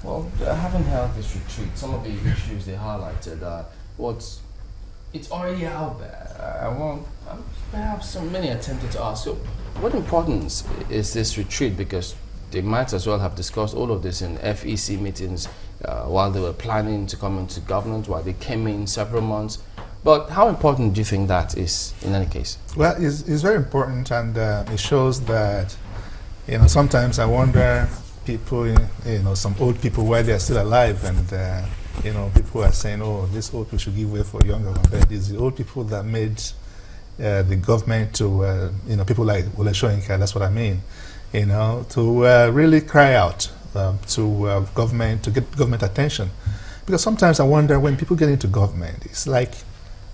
Well, having held this retreat, some of the issues they highlighted, it's already out there. Perhaps many attempted to ask, so what importance is this retreat? Because they might as well have discussed all of this in FEC meetings while they were planning to come into government, while they came in several months. But how important do you think that is in any case? Well, it's very important, and it shows that, sometimes I wonder, people, some old people, why they're still alive, and people are saying, oh, these old people should give way for younger ones. But it's the old people that made the government to, people like Wole Soyinka, that's what I mean, to really cry out to government, to get government attention. Because sometimes I wonder, when people get into government, it's like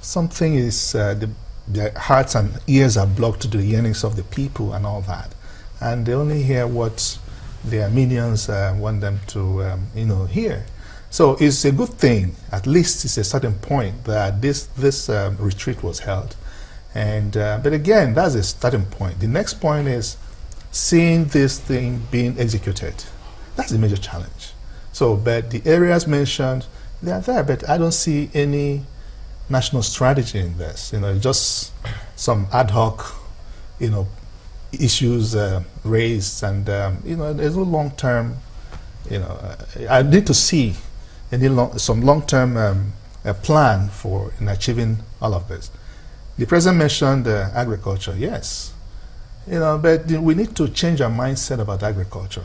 something is, their hearts and ears are blocked to the yearnings of the people and all that. And they only hear what their minions want them to, hear. So it's a good thing, at least it's a certain point, that this retreat was held. And but again, that's a starting point. The next point is seeing this thing being executed. That's a major challenge. So, but the areas mentioned, they are there, but I don't see any national strategy in this. Just some ad hoc, issues raised, and there's no long-term. I need to see some long-term plan for achieving all of this. The president mentioned agriculture, yes, but we need to change our mindset about agriculture.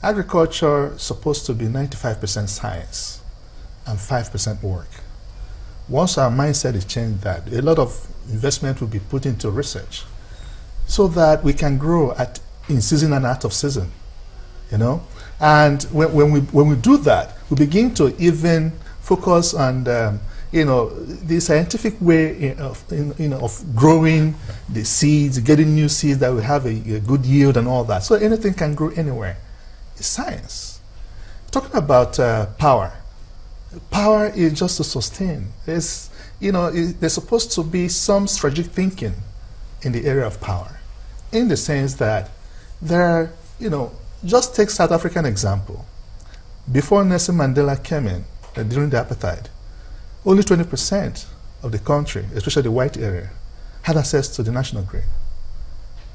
Agriculture is supposed to be 95% science and 5% work. Once our mindset is changed, that a lot of investment will be put into research, so that we can grow in season and out of season, And when we do that, we begin to even focus on the scientific way of growing the seeds, getting new seeds that will have a good yield and all that. So anything can grow anywhere. It's science. Talking about power. Power is just to sustain. There's supposed to be some strategic thinking in the area of power, in the sense that there, just take South African example. Before Nelson Mandela came in, during the apartheid, only 20% of the country, especially the white area, had access to the national grid.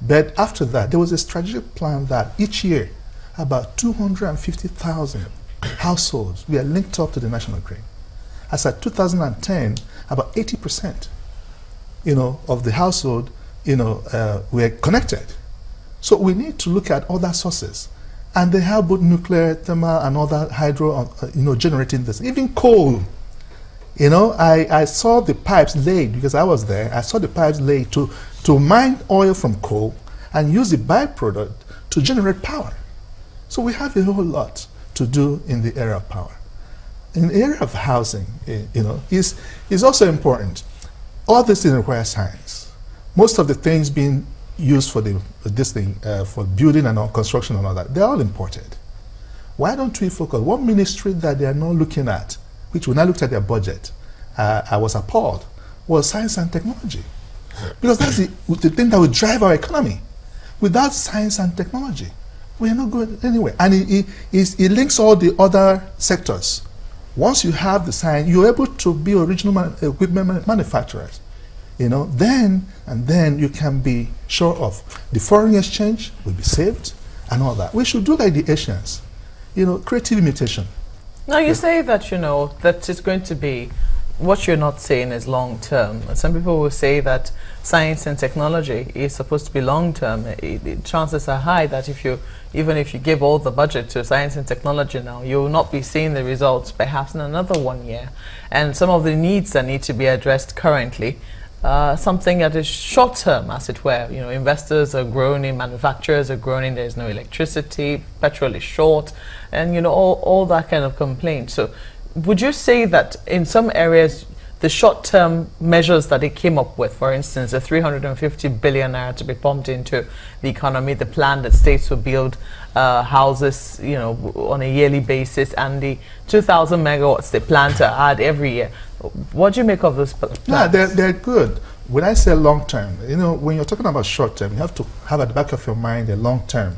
But after that, there was a strategic plan that each year, about 250,000 households were linked up to the national grid. As at 2010, about 80%, of the household, were connected. So we need to look at other sources. And they have both nuclear, thermal, and other hydro, generating this. Even coal. I saw the pipes laid, because I was there, I saw the pipes laid to mine oil from coal and use the byproduct to generate power. So we have a whole lot to do in the area of power. In the area of housing, is also important. All this things require science. Most of the things being used for for building and all, construction and all that, they're all imported. Why don't we focus? One ministry that they are not looking at, which when I looked at their budget, I was appalled, was science and technology. Because that's the thing that will drive our economy. Without science and technology, we are not going anywhere. And it links all the other sectors. Once you have the science, you're able to be original equipment manufacturers. Then you can be sure of the foreign exchange will be saved and all that. We should do like the Asians, creative imitation. Now you say that, that it's going to be, what you're not saying is long term. Some people will say that science and technology is supposed to be long term. Chances are high that even if you give all the budget to science and technology now, you will not be seeing the results perhaps in another 1 year. And some of the needs that need to be addressed currently, something that is short term, as it were. Investors are groaning, manufacturers are groaning, there's no electricity, petrol is short, and all that kind of complaint. So would you say that in some areas the short-term measures that they came up with, for instance, the 350 billion naira to be pumped into the economy, the plan that states will build houses, on a yearly basis, and the 2,000 megawatts they plan to add every year, what do you make of those plans? Yeah, they're good. When I say long-term, when you're talking about short-term, you have to have at the back of your mind a long-term,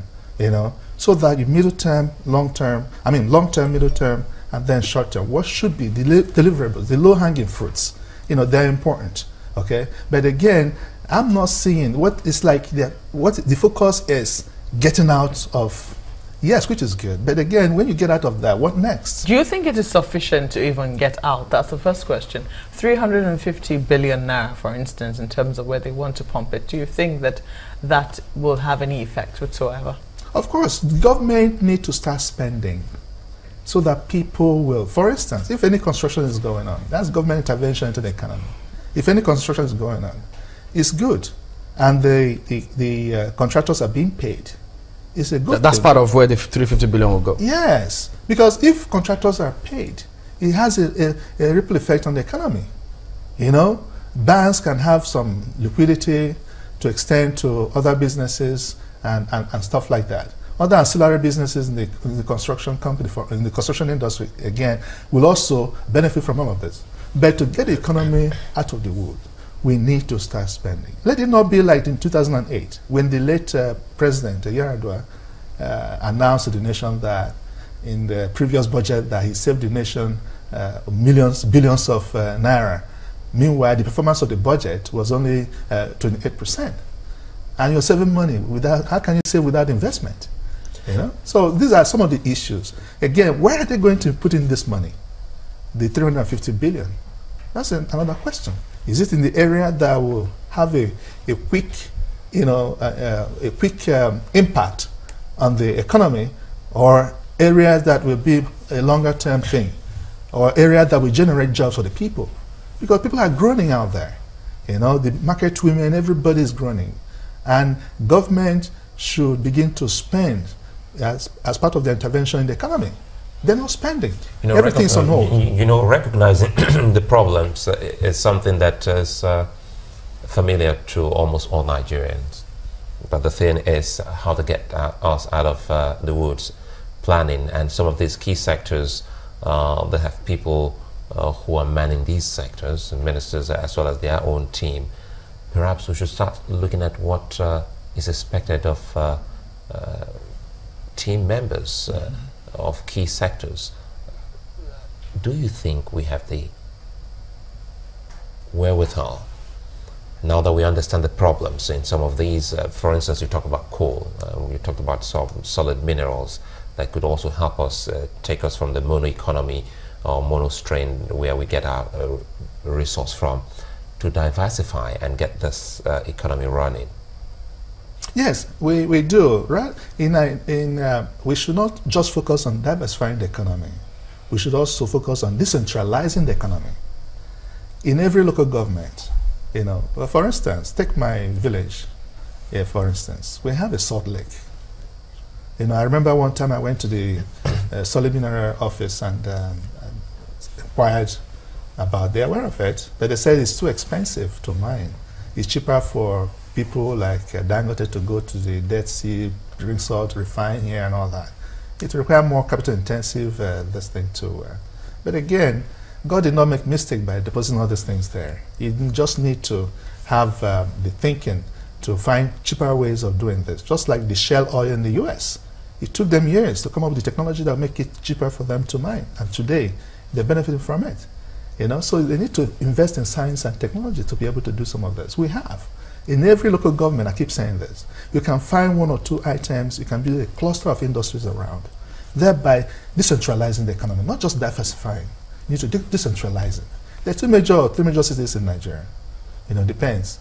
so that you middle term, long term, long term, middle term, and then short term. What should be the deliverables, the low hanging fruits? They're important. Okay, but again, I'm not seeing what is like what the focus is getting out of. Yes, which is good. But again, when you get out of that, what next? Do you think it is sufficient to even get out? That's the first question. 350 billion naira, for instance, in terms of where they want to pump it. Do you think that that will have any effect whatsoever? Of course, the government need to start spending so that people will. For instance, if any construction is going on, that's government intervention into the economy. If any construction is going on, it's good. And the contractors are being paid. It's a good That's thing. part of where the 350 billion will go. Yes, because if contractors are paid, it has a ripple effect on the economy. Banks can have some liquidity to extend to other businesses and stuff like that. Other ancillary businesses in the construction company, in the construction industry, again, will also benefit from all of this. But to get the economy out of the wood, we need to start spending. Let it not be like in 2008, when the late president, Yar'Adua, announced to the nation that in the previous budget that he saved the nation billions of naira. Meanwhile, the performance of the budget was only 28%. And you're saving money without, how can you save without investment? So these are some of the issues. Again, where are they going to put in this money? The 350 billion. That's another question. Is it in the area that will have a quick, impact on the economy, or areas that will be a longer term thing, or areas that will generate jobs for the people? Because people are groaning out there. The market women, everybody is groaning. And government should begin to spend as part of the intervention in the economy. They're not spending. Everything's on hold. Recognizing the problems is something that is familiar to almost all Nigerians. But the thing is how to get us out of the woods, planning, and some of these key sectors, they have people who are manning these sectors, and ministers as well as their own team. Perhaps we should start looking at what is expected of team members of key sectors. Do you think we have the wherewithal, now that we understand the problems in some of these? For instance, you talk about coal, you talked about some solid minerals that could also help us take us from the mono economy or mono strain where we get our resource from, to diversify and get this economy running. Yes, we do, right? We should not just focus on diversifying the economy. We should also focus on decentralizing the economy. In every local government, for instance, take my village, for instance, we have a salt lake. I remember one time I went to the solid mineral office and inquired about, they're aware of it, but they said it's too expensive to mine. It's cheaper for people like Dangote to go to the Dead Sea, drink salt, refine here and all that. It requires more capital intensive this thing too. But again, God did not make mistake by depositing all these things there. You just need to have the thinking to find cheaper ways of doing this. Just like the shale oil in the US. It took them years to come up with the technology that will make it cheaper for them to mine. And today, they're benefiting from it. So they need to invest in science and technology to be able to do some of this. We have. In every local government, I keep saying this, you can find one or two items, you can build a cluster of industries around, thereby decentralizing the economy, not just diversifying. You need to decentralize it. There are three major cities in Nigeria. Depends.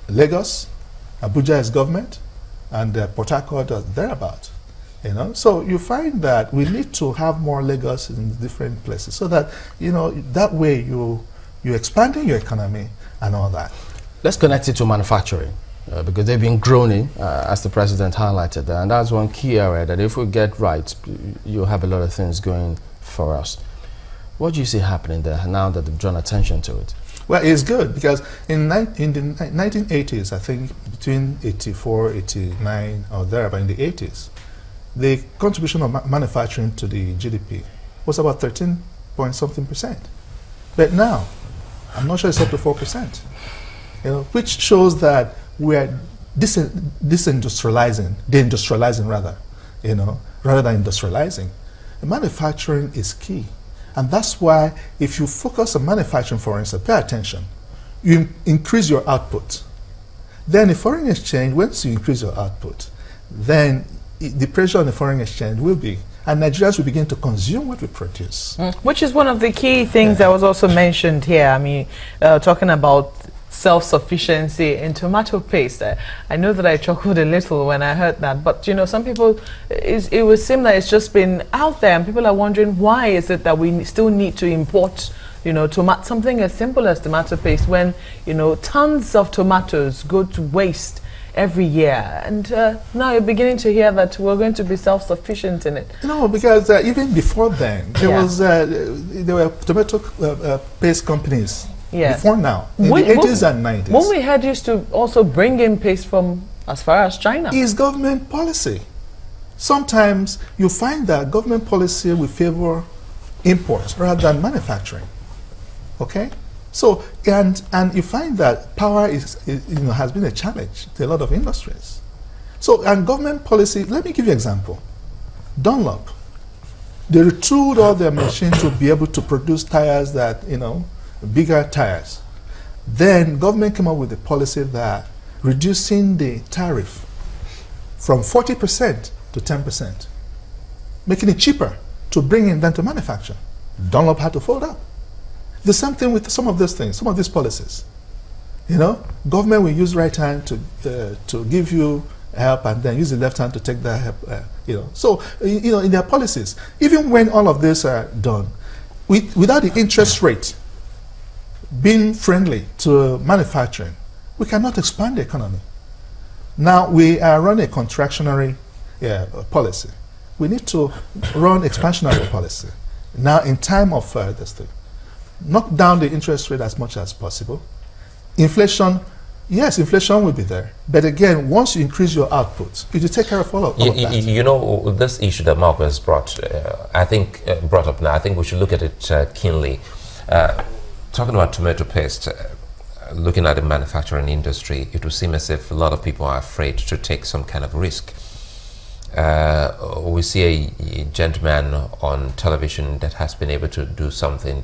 Lagos, Abuja is government, and Port Harcourt are thereabout. So you find that we need to have more Lagos in different places, so that that way you're expanding your economy and all that. Let's connect it to manufacturing, because they've been groaning, as the president highlighted, and that's one key area that if we get right, you'll have a lot of things going for us. What do you see happening there now that they've drawn attention to it? Well, it's good, because in the 1980s, I think between 84, 89, or thereabout in the 80s, the contribution of manufacturing to the GDP was about 13-point-something%. But now, I'm not sure it's up to 4%. Which shows that we are deindustrializing rather. rather than industrializing. Manufacturing is key. And that's why if you focus on manufacturing, for instance, pay attention, you increase your output. Then in foreign exchange, once you increase your output, then the pressure on the foreign exchange will be, and Nigerians will begin to consume what we produce. Which is one of the key things that was also mentioned here. I mean, talking about self-sufficiency in tomato paste. I know that I chuckled a little when I heard that, but some people, it would seem that it's just been out there, and people are wondering why is it that we still need to import something as simple as tomato paste when tons of tomatoes go to waste every year, and now you're beginning to hear that we're going to be self-sufficient in it. No, because even before then, there were tomato paste companies. Yes. Before now, in the 80s and 90s. When we had used to also bring in paste from as far as China. Is government policy. Sometimes you find that government policy will favor imports rather than manufacturing. Okay? So, and you find that power has been a challenge to a lot of industries. So, and government policy, let me give you an example. Dunlop, they retooled all their machines to be able to produce tires that, bigger tires. Then government came up with a policy that reducing the tariff from 40% to 10%, making it cheaper to bring in than to manufacture. Dunlop had to fold up. The same thing with some of these things, some of these policies. Government will use right hand to give you help and then use the left hand to take that help. So, in their policies, even when all of this are done, without the interest rate being friendly to manufacturing, we cannot expand the economy. Now we are running a contractionary policy. We need to run expansionary policy. Now in time of this thing, knock down the interest rate as much as possible. Inflation, yes, inflation will be there. But again, once you increase your output, you take care of all of that. This issue that Marcus brought, brought up now, I think we should look at it keenly. Talking about tomato paste, looking at the manufacturing industry, it would seem as if a lot of people are afraid to take some kind of risk. We see a gentleman on television that has been able to do something